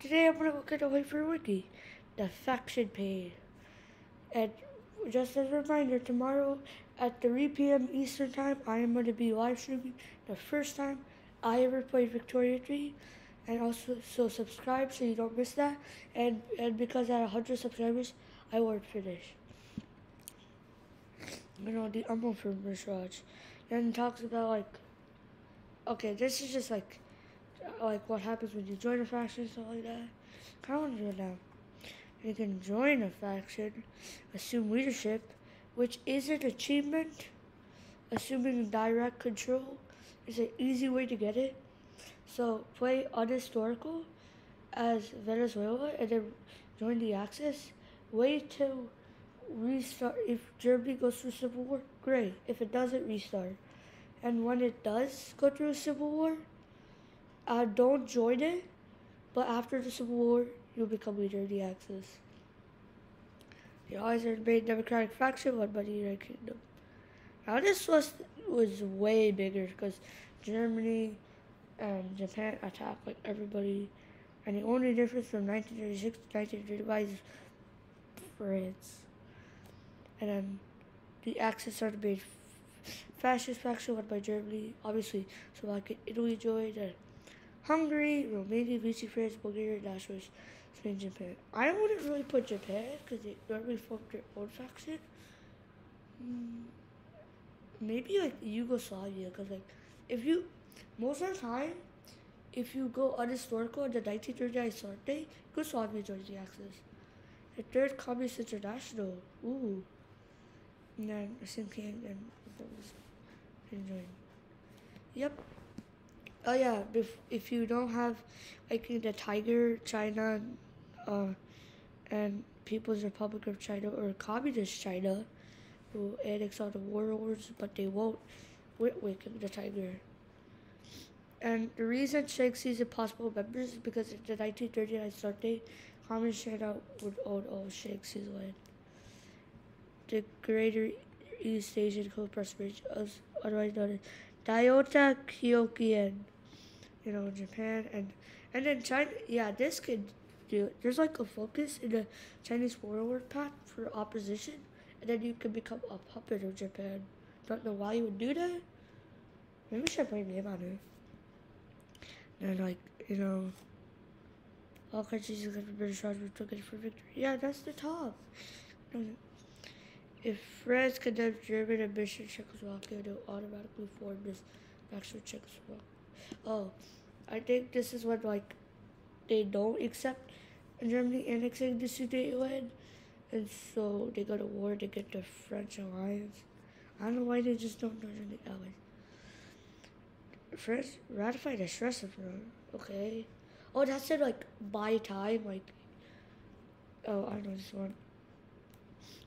Today I'm going to look at the HOI4 Wiki, the faction page. And just as a reminder, tomorrow at 3 p.m. Eastern Time, I am going to be live streaming the first time I ever played Victoria 3. And also, so subscribe so you don't miss that. And because at 100 subscribers, I will finish. You know, the Umble for Mirage. And it talks about, like, okay, this is just like what happens when you join a faction, stuff like that. Kind of want to do it now. You can join a faction, assume leadership, which is an achievement. Assuming direct control is an easy way to get it. So play unhistorical as Venezuela and then join the Axis. Wait till restart. If Germany goes through civil war, great. If it doesn't, restart. And when it does go through a civil war, don't join it. But after the civil war, you'll become leader of the Axis. The Allies are the main democratic faction led by the United Kingdom. Now this was way bigger because Germany and Japan attacked like everybody, and the only difference from 1936 to 1935 is France. And then the Axis are the main fascist faction led by Germany, obviously. So like Italy joined, Hungary, Romania, Greece, France, Bulgaria, Russia, Spain, Japan. I wouldn't really put Japan because they normally formed their own faction. Maybe like Yugoslavia, because like if you, most of the time, if you go unhistorical in the 1939 start date, Yugoslavia joins the Axis. The Third Communist International, ooh. And then the same king and join. Yep. Oh yeah, if you don't have like the Tiger, China, and People's Republic of China or Communist China, who annex all the warlords, but they won't Whitwick the Tiger. And the reason Shanxi is impossible members is because in the 1939 start date, Communist China would own all Shanxi's land. The Greater East Asian Cooperation, otherwise known as Toyota Kyokian, you know, Japan and then China. Yeah, this could do it. There's like a focus in the Chinese warlord path for opposition, and then you can become a puppet of Japan. Don't know why you would do that. Maybe we should play a game on it. And like, you know, all countries against the British Raj were taken for victory. Yeah, that's the top. If France condemns German ambition in Czechoslovakia, they'll automatically form this faction Czechoslovakia. Oh, I think this is when like they don't accept Germany annexing the Sudetenland, and so they go to war to get the French alliance. I don't know why they just don't join the Allies. France ratified a stress referendum. Okay. Oh, that said like buy time. Like, oh, I know this one.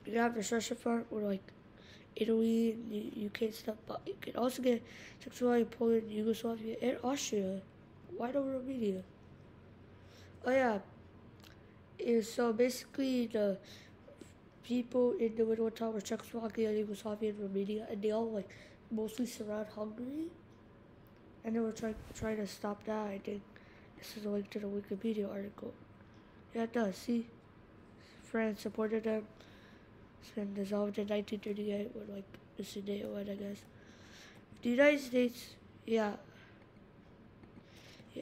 You can have the stress referendum or like Italy, the UK and stuff, but you can also get Czechoslovakia, Poland, Yugoslavia, and Austria. Why not Romania? Oh yeah. So basically the people in the middle of town were Czechoslovakia, Yugoslavia, and Romania, and they all like mostly surround Hungary. And they were trying to stop that. I think this is a link to the Wikipedia article. Yeah, it does. See, France supported them. It's been dissolved in 1938 with like the Sudetenland, I guess. The United States, yeah,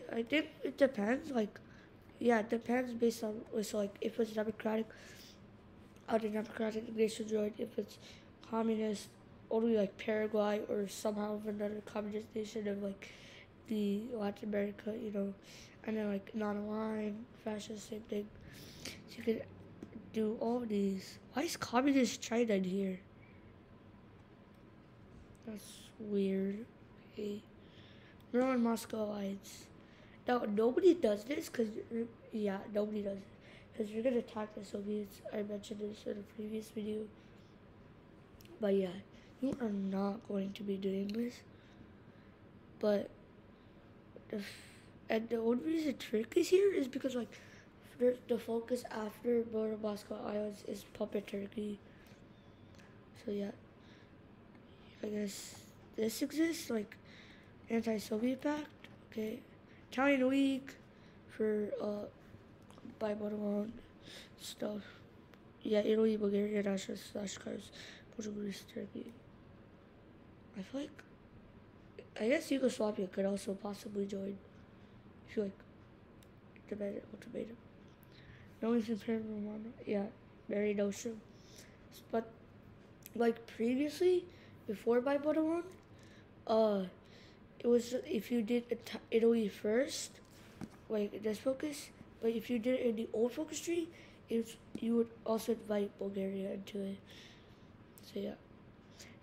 I think it depends. Like, yeah, it depends based on so like if it's democratic, other democratic nation join. If it's communist, only like Paraguay or somehow of another communist nation of like the Latin America, you know, and then like non-aligned, fascist, same thing. So you could do all these. Why is communist China in here? That's weird. Okay. Ruin Moscow Alliance. Now nobody does this because yeah, nobody does it because you're gonna attack the Soviets. I mentioned this in a previous video. But yeah, you are not going to be doing this. But and the only reason Turkey's here is because like the focus after Moscow Islands is puppet Turkey. So yeah, I guess this exists like anti-Soviet pact. Okay, Italian Week for by bottom stuff. Yeah, Italy, Bulgaria, Russia, /cars, Portugal, Greece, Turkey. I feel like, I guess Yugoslavia could also possibly join. I feel like, ultimatum. No one's in Romano. Yeah, very notion. But, like previously, before by bottom it was if you did Italy first, like this focus, but if you did it in the old focus tree, you would also invite Bulgaria into it. So yeah.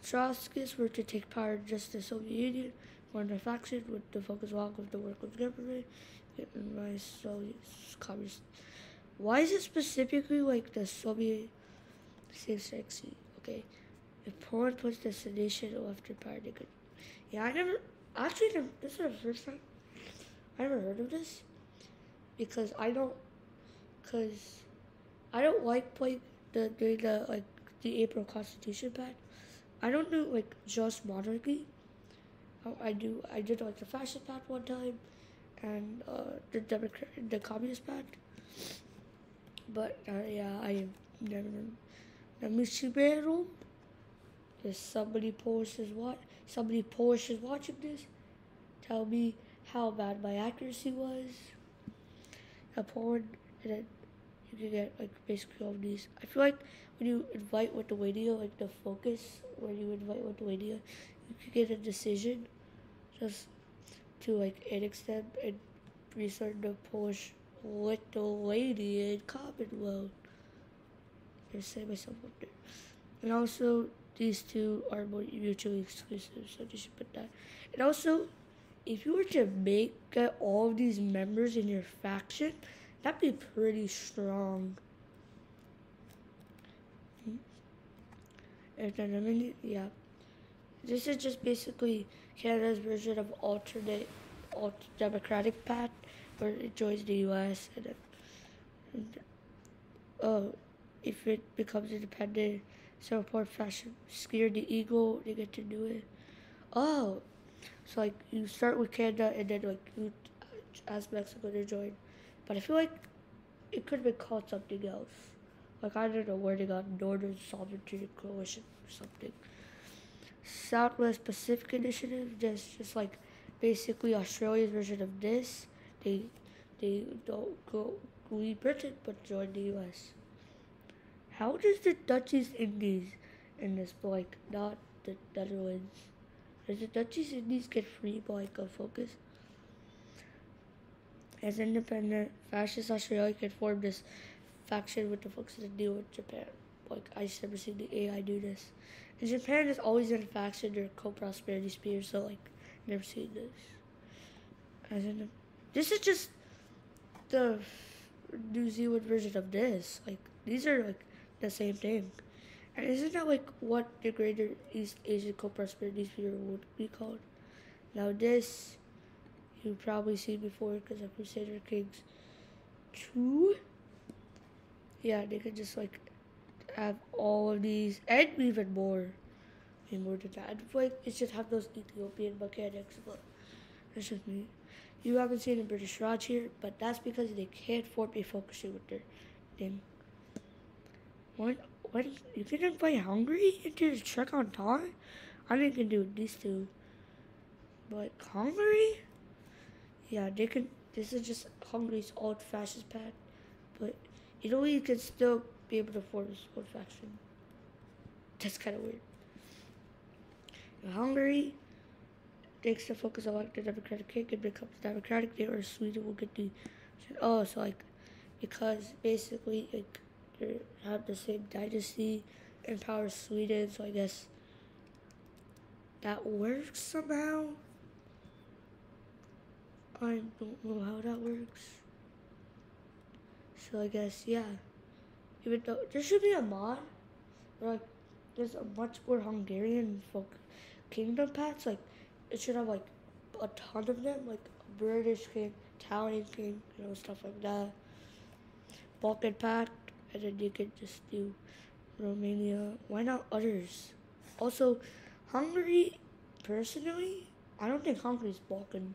Trotskyists were to take power just the Soviet Union, formed a faction with the focus along with the work of government, and my Soviet communist. Why is it specifically like the Soviet same-sex? Okay. If Poland puts the sedition left in power, they could. Yeah, I never. Actually, this is the first time I never heard of this because I don't like doing the April Constitution pad. I don't do like just monarchy. I did like the fascist pad one time, and the communist pad. But yeah, I never. Remeber. If somebody Polish is watching this, tell me how bad my accuracy was. Poland, and then you can get like basically all of these. I feel like when you invite Lithuania, like the focus, when you invite Lithuania, you can get a decision just to like annex them and restart the Polish Lithuanian Commonwealth. I say myself up there. And also, these two are mutually exclusive, so you should put that. And also, if you were to get all of these members in your faction, that'd be pretty strong. And then, yeah. This is just basically Canada's version of democratic path, where it joins the U.S. If it becomes independent, so report fashion, scare the eagle, they get to do it. Oh, so like you start with Canada and then like you ask Mexico to join, but I feel like it could have been called something else. Like I don't know where they got Northern Sovereignty Coalition or something. Southwest Pacific Initiative, just like basically Australia's version of this. They don't go leave Britain but join the U.S. How does the Dutch East Indies in this, but like not the Netherlands? Does the Dutch East Indies get free by like a focus? As independent, fascist Australia can form this faction with the focus to deal with Japan. Like I just never seen the AI do this. And Japan is always in a faction, they're co-prosperity spears, so like never seen this. This is just the New Zealand version of this. Like these are like the same thing. And isn't that like what the Greater East Asian Co-Prosperity Sphere would be called? Now this, you've probably seen before because of Crusader Kings 2. Yeah, they could just like have all of these and even more. And more than that. Like it should have those Ethiopian mechanics, but that's just me. You haven't seen a British Raj here, but that's because they can't form a focus with their thing. When you can invite Hungary into the trek on time? I mean, you can do these two. But Hungary? Yeah, they can. This is just Hungary's old fascist path. But Italy can still be able to form this old faction. That's kind of weird. In Hungary takes the focus on like the Democratic King and becomes Democratic. They or Sweden will get the. Oh, so like, because basically like, they have the same dynasty in power as Sweden, so I guess that works somehow. I don't know how that works. So I guess, yeah. Even though there should be a mod where like there's a much more Hungarian folk kingdom paths. Like it should have like a ton of them, like British king, Italian king, stuff like that. Balkan pact. And then you could just do Romania. Why not others? Also, Hungary, personally, I don't think Hungary's Balkan.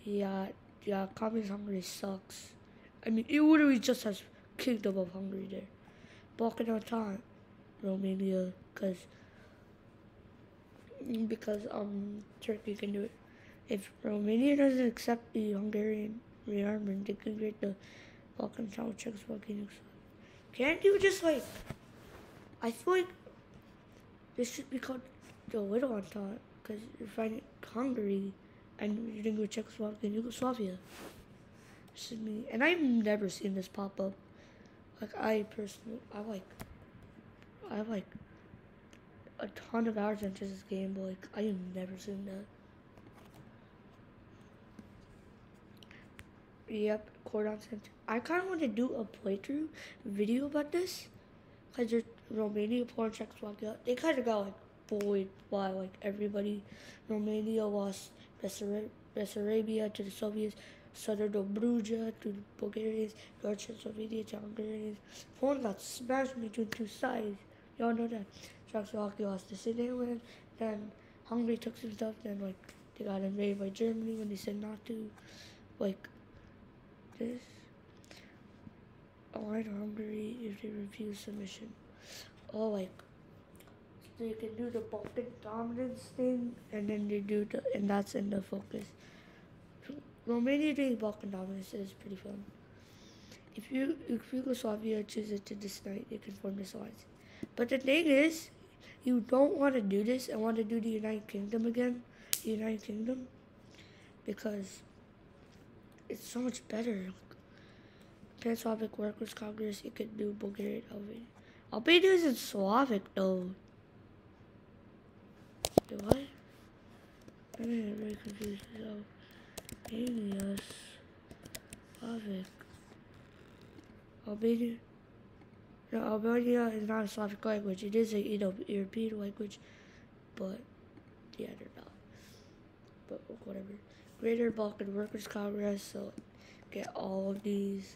Yeah, communist Hungary sucks. I mean, it literally just has Kingdom of Hungary there. Balkan on time, Romania, because Turkey can do it. If Romania doesn't accept the Hungarian rearmament, they can create the Balkan Town Czechoslovakia. Can't you just like? I feel like this should be called the Little Entente because you're fighting Hungary and you're doing with Czechoslovakia and Yugoslavia. This is me, and I've never seen this pop up. Like I personally, I have like a ton of hours into this game, but like I have never seen that. Yep, Cordon Center. I kind of want to do a playthrough video about this, cause there's Romania, Poland, Czechoslovakia. They kind of got like bullied by like everybody. Romania lost Bessarabia to the Soviets, Southern Dobruja to the Bulgarians, North Czechoslovakia to Hungarians. Poland got smashed between two sides. Y'all know that. Czechoslovakia lost the Sudetenland. Then Hungary took some stuff. Then like they got invaded by Germany when they said not to. Like this. Align Hungary if they refuse submission. Oh, like they can do the Balkan dominance thing, and then they do the, and that's in the focus. Romania doing Balkan dominance is pretty fun. If Yugoslavia chooses to disunite, they can form this alliance. But the thing is, you don't want to do this and want to do the United Kingdom again, the United Kingdom, because it's so much better. Pan-Slavic Workers' Congress, you could do Bulgarian, Albania. Albania isn't Slavic though. What? I'm very confused. Albania, Slavic. Albania? No, Albania is not a Slavic language. It is a European language, but yeah, they're not. But whatever. Greater Balkan Workers' Congress, so get all of these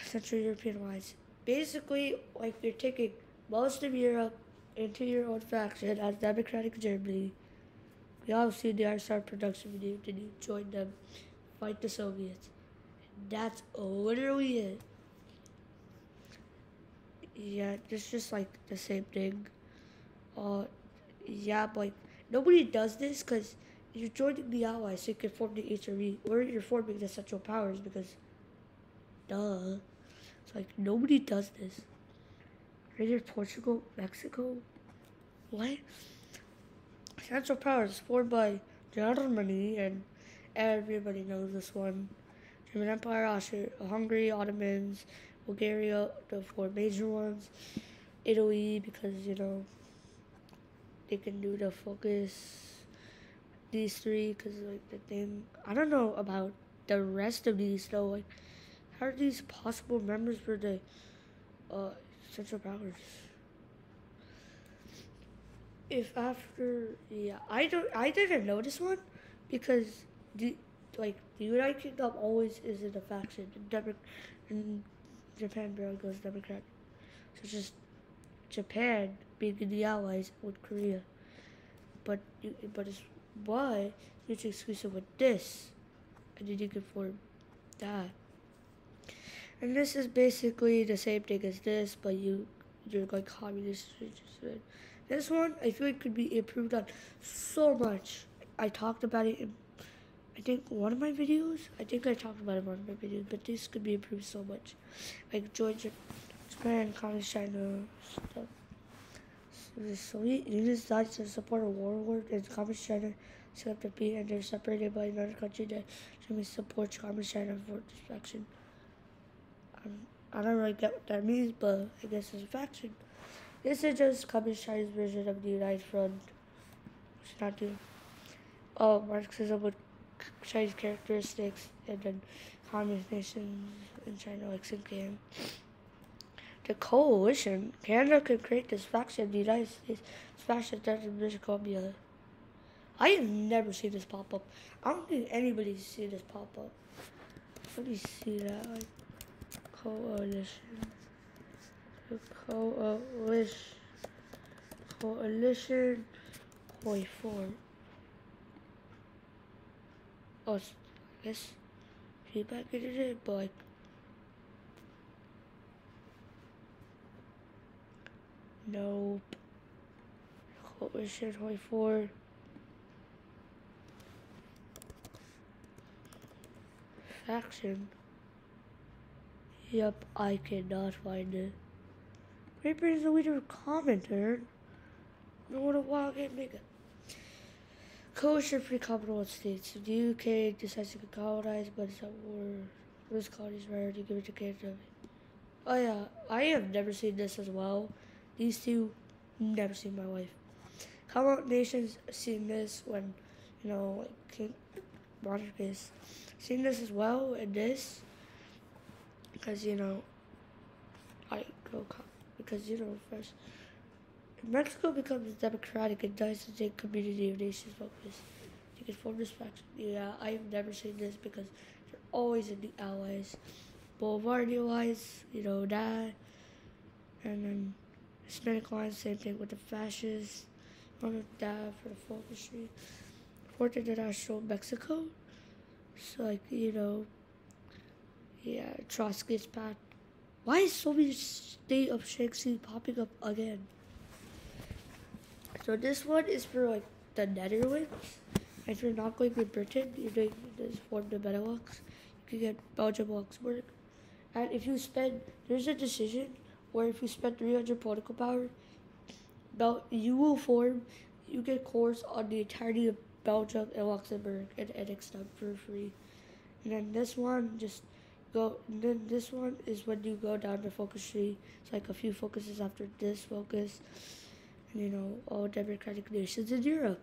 Central European lines. Basically, like you're taking most of Europe into your own faction as Democratic Germany. We all see the RSR production video. Then you join them, fight the Soviets. That's literally it. Yeah, it's just like the same thing. Yeah, but like nobody does this because you're joining the Allies so you can form the HRE, or you're forming the Central Powers because, duh. It's like nobody does this. Greater Portugal, Mexico, what? Central Powers formed by Germany, and everybody knows this one. German Empire, Austria, Hungary, Ottomans, Bulgaria, the four major ones. Italy, because you know they can do the focus. These three, because like the thing, I don't know about the rest of these though. Like, how are these possible members for the Central Powers? If after, yeah, I didn't know this one because the United Kingdom always is in a faction. And Japan barely goes Democratic. So it's just Japan being in the Allies with Korea. But it's why it's exclusive with this, and then you can form that. And this is basically the same thing as this, but you're like communist. This one I feel like could be improved on so much. I talked about it in I think one of my videos. I think I talked about it in one of my videos, but this could be improved so much. Like Georgia, Japan, Communist China stuff. So the Soviet Union decided to support a warlord in Communist China, set up the peace, and they're separated by another country that Germany supports Communist China for this faction. I don't really get what that means, but I guess it's a faction. This is just Communist China's version of the United Front. It's not doing. Oh, Marxism with Chinese characteristics, and then communist nations in China like Xinjiang. The coalition, Canada could create this faction, the United States faction in British Columbia. I have never seen this pop up. I don't think anybody's seen this pop up. Let me see that. Like, coalition. Coalition. HOI4. Oh, I guess be back in it, but like, nope. What was shit HOI4 Faction? Yep, I cannot find it. Remeber is a leader commenter. No what a wild game nigga. Coalition free Commonwealth states. The UK decides to colonize, but it's at war. Those colonies rare to give it to Canada. Oh yeah, I have never seen this as well. These two, never seen in my life. Commonwealth nations seen this when, you know, like King monarchists seen this as well, and this, because you know, because you know, first, Mexico becomes democratic and dies to take community of nations focus. You can form this faction. Yeah, I've never seen this because they're always in the allies. Bolivardian allies, you know, that. And then Hispanic alliance, same thing with the fascists. One of that for the forestry. Fourth International Mexico. So, like, you know, yeah, Trotsky's pact. Why is so many state of Shanxi popping up again? So this one is for like the Netherlands. If you're not going with Britain, you're doing this form the Benelux. You can get Belgium, Luxembourg. And if you spend, there's a decision where if you spend 300 political power, you will form, you get cores on the entirety of Belgium and Luxembourg and annex them for free. And then this one this one is when you go down the focus tree. It's like a few focuses after this focus. And you know, all democratic nations in Europe.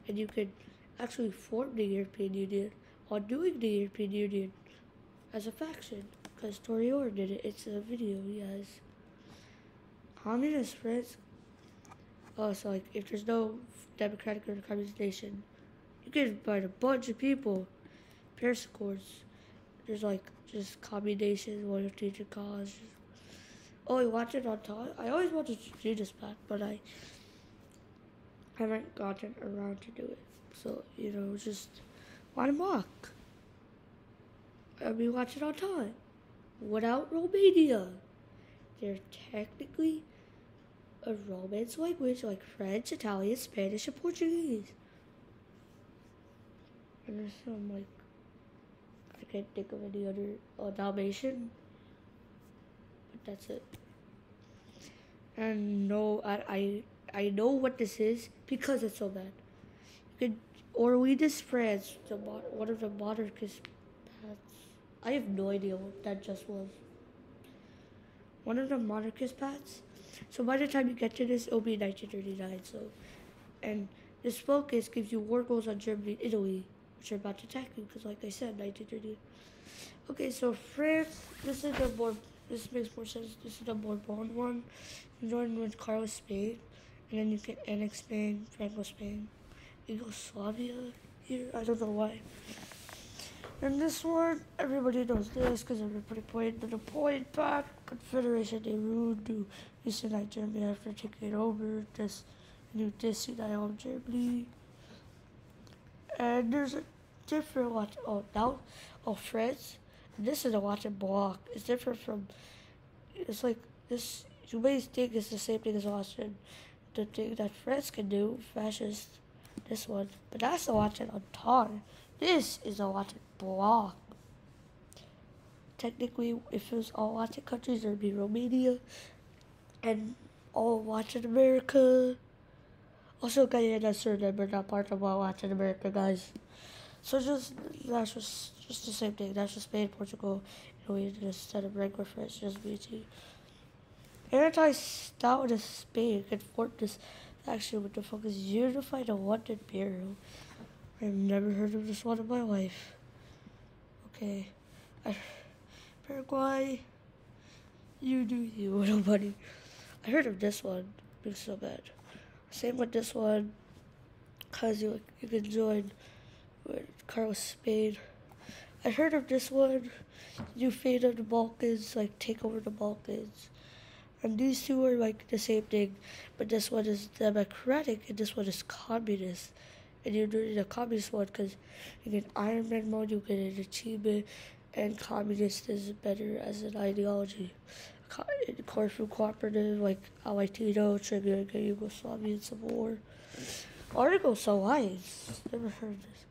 And you can actually form the European Union while doing the European Union as a faction. Because Torior did it. It's a video, yes. Communist France. Oh, so like if there's no democratic or communist nation, you can invite a bunch of people. Paris Accords. There's like just communist nations, loyalty to cause. Oh, I watch it on time. I always wanted to do this back, but I haven't gotten around to do it. So, you know, just why mock? And we watch it on time. Without Romania. They're technically a Romance language like French, Italian, Spanish, and Portuguese. And there's some like, I can't think of any other Dalmatian. But that's it. And no, I know what this is because it's so bad. You could, or we this France, one of the monarchist paths. I have no idea what that just was. One of the monarchist paths. So by the time you get to this, it'll be 1939. So, and this focus gives you war goals on Germany and Italy, which are about to attack you because, like I said, 1930. Okay, so France. This makes more sense. This is the Bourbon one. You join with Carlos Spain, and then you can annex Spain, Franco Spain, Yugoslavia here. I don't know why. And this one, everybody knows this because everybody played the Napoleon Pact, Confederation de Rune to unite Germany after taking over this new disunited Germany. And there's a different watch. France. This is a watch and block. It's different from. It's like this. You may think it's the same thing as Austrian. The thing that France can do, fascist. This one, but that's the watch and entente. This is a watch and block. Technically, if it was all Latin countries, there would be Romania and all Latin America. Also, Guyana, Suriname are not part of all Latin America, guys. So that's just the same thing. That's just Spain, Portugal, Italy, instead of regular France, just BT. Anti-Stalinist Spain can form this faction with the focus unify the London Bureau. I've never heard of this one in my life. Okay. Paraguay, you do you, little buddy. I heard of this one. It's so bad. Same with this one, cause you can join with Carlos Spain. I heard of this one. You fade of the Balkans, like take over the Balkans. And these two are like the same thing, but this one is democratic and this one is communist. and you do the communist one because you get Iron Man mode, you get an achievement, and communist is better as an ideology. Corfu cooperative, like Alaitino, triggering a Yugoslavian civil war. Articles Alliance. Never heard this.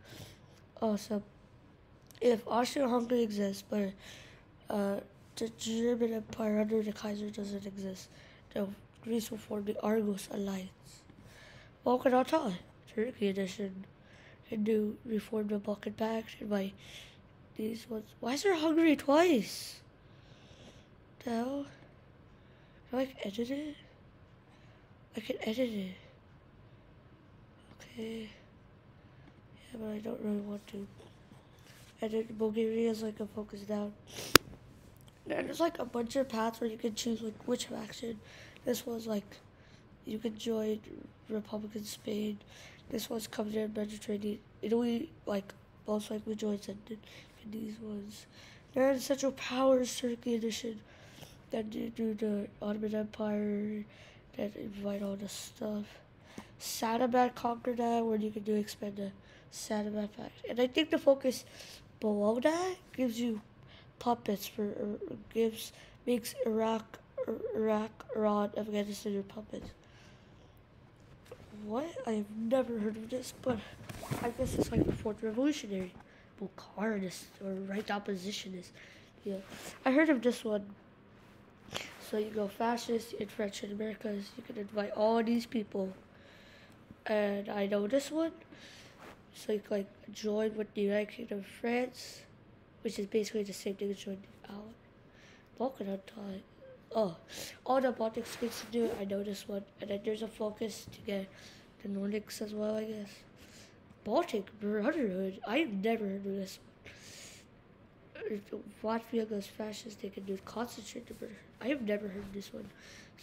Oh, so if Austria-Hungary exists, but the German Empire under the Kaiser doesn't exist, the Greece will form the Argos Alliance. Balkan Altai, Turkey edition, and do reform the Balkan Pact and by these ones. Why is there Hungary twice? The hell? Can I edit it? I can edit it. Okay. Yeah, but I don't really want to. Edit Bulgaria is like a focus down. And there's like a bunch of paths where you can choose like which faction. This was like you could join Republican Spain. This one's coming in Mediterranean. Italy, like most likely joins in these ones. Then Central Powers Turkey edition. Then you do the Ottoman Empire. Then invite all the stuff. Sadamat conquer that, where you can do expand the Sadamat fact. And I think the focus below that gives you puppets for makes Iraq, Iran, Afghanistan your puppets. What? I have never heard of this, but I guess it's like the Fourth Revolutionary. Bucharest or right oppositionist. Yeah. I heard of this one. So you go fascist in French and Americas, you can invite all these people. And I know this one. So you can like join with the United Kingdom of France, which is basically the same thing as joining out. Balkan Altai. Oh, all the Baltic states to do it. I know this one. And then there's a focus to get the Nordics as well, I guess. Baltic Brotherhood. I've never heard of this one. Latvia goes fascist. They can do concentrate the Brotherhood. I have never heard of this one.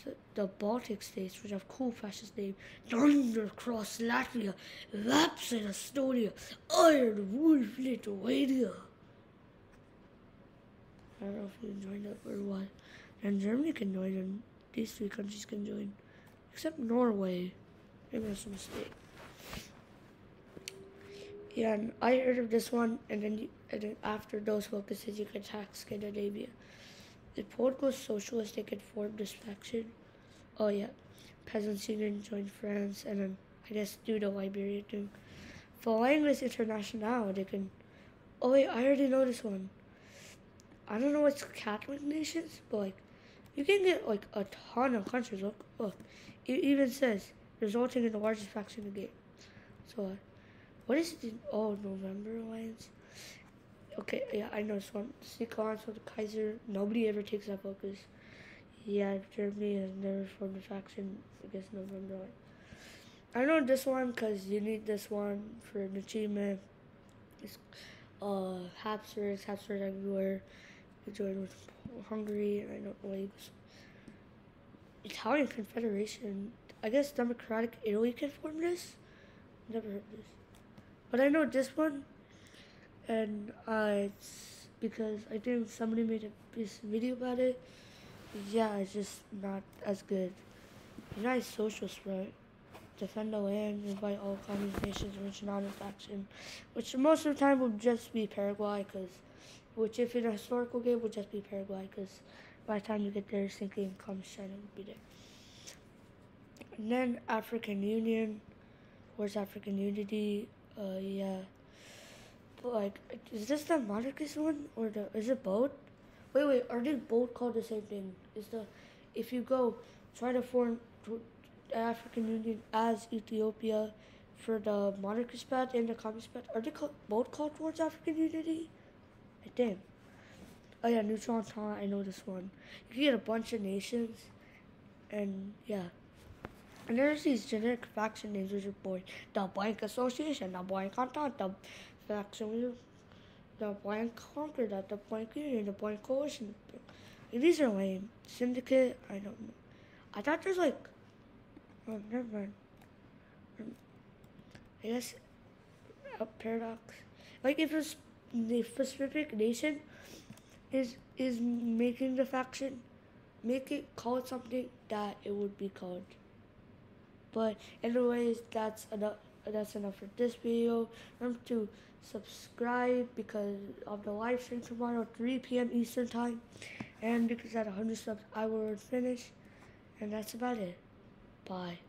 So the Baltic states, which have cool fascist name, Thunder Cross Latvia, Laps in Estonia, Iron Wolf Lithuania. I don't know if you can join that or what. And Germany can join, and these three countries can join. Except Norway. Maybe that's a mistake. Yeah, and I heard of this one, and then after those focuses, you can attack Scandinavia. If Portugal's socialist, they can form this faction. Oh yeah, Peasants Union join France, and then I guess do the Liberia thing. For Language International, they can. Oh wait, I already know this one. I don't know what's Catholic nations, but like, you can get like a ton of countries. Look, it even says resulting in the largest faction in the game. So, what is the November Alliance? Okay, yeah, I know this one. Sneak Alliance with the Kaiser. Nobody ever takes that focus. Yeah, Germany has never formed a faction. I guess November Alliance. I know this one because you need this one for an achievement. It's Habsburgs everywhere. You join with Hungary, and I don't know Italian Confederation. I guess Democratic Italy can form this. Never heard this, but I know this one, and it's because I think somebody made this video about it. Yeah, it's just not as good. United Socialist, right? Defend the land, invite all communist nations, which not a faction, which most of the time will just be Paraguay, which if in a historical game would just be Paraguay, because by the time you get there, thinking communist China would be there. And then African Union, where's African Unity? Yeah. But like, is this the monarchist one or is it both? Wait, are they both called the same thing? If you go try to form African Union as Ethiopia for the monarchist path and the communist path, are they both called towards African unity? I think. Oh yeah, neutral entente, I know this one. You can get a bunch of nations, and yeah. And there's these generic faction names which are boring. The Blank Association, the Blank Entente, the faction, the Blank Conquer, the Blank Union, the Blank Coalition. These are lame. Syndicate, I don't know. I thought there's like, oh, never mind. I guess paradox. Like if a specific nation is making the faction, call it something that it would be called. But anyways, that's that's enough for this video. Remember to subscribe because of the live stream tomorrow, 3 p.m. Eastern time. And because at 100 subs, I will finish. And that's about it. Bye.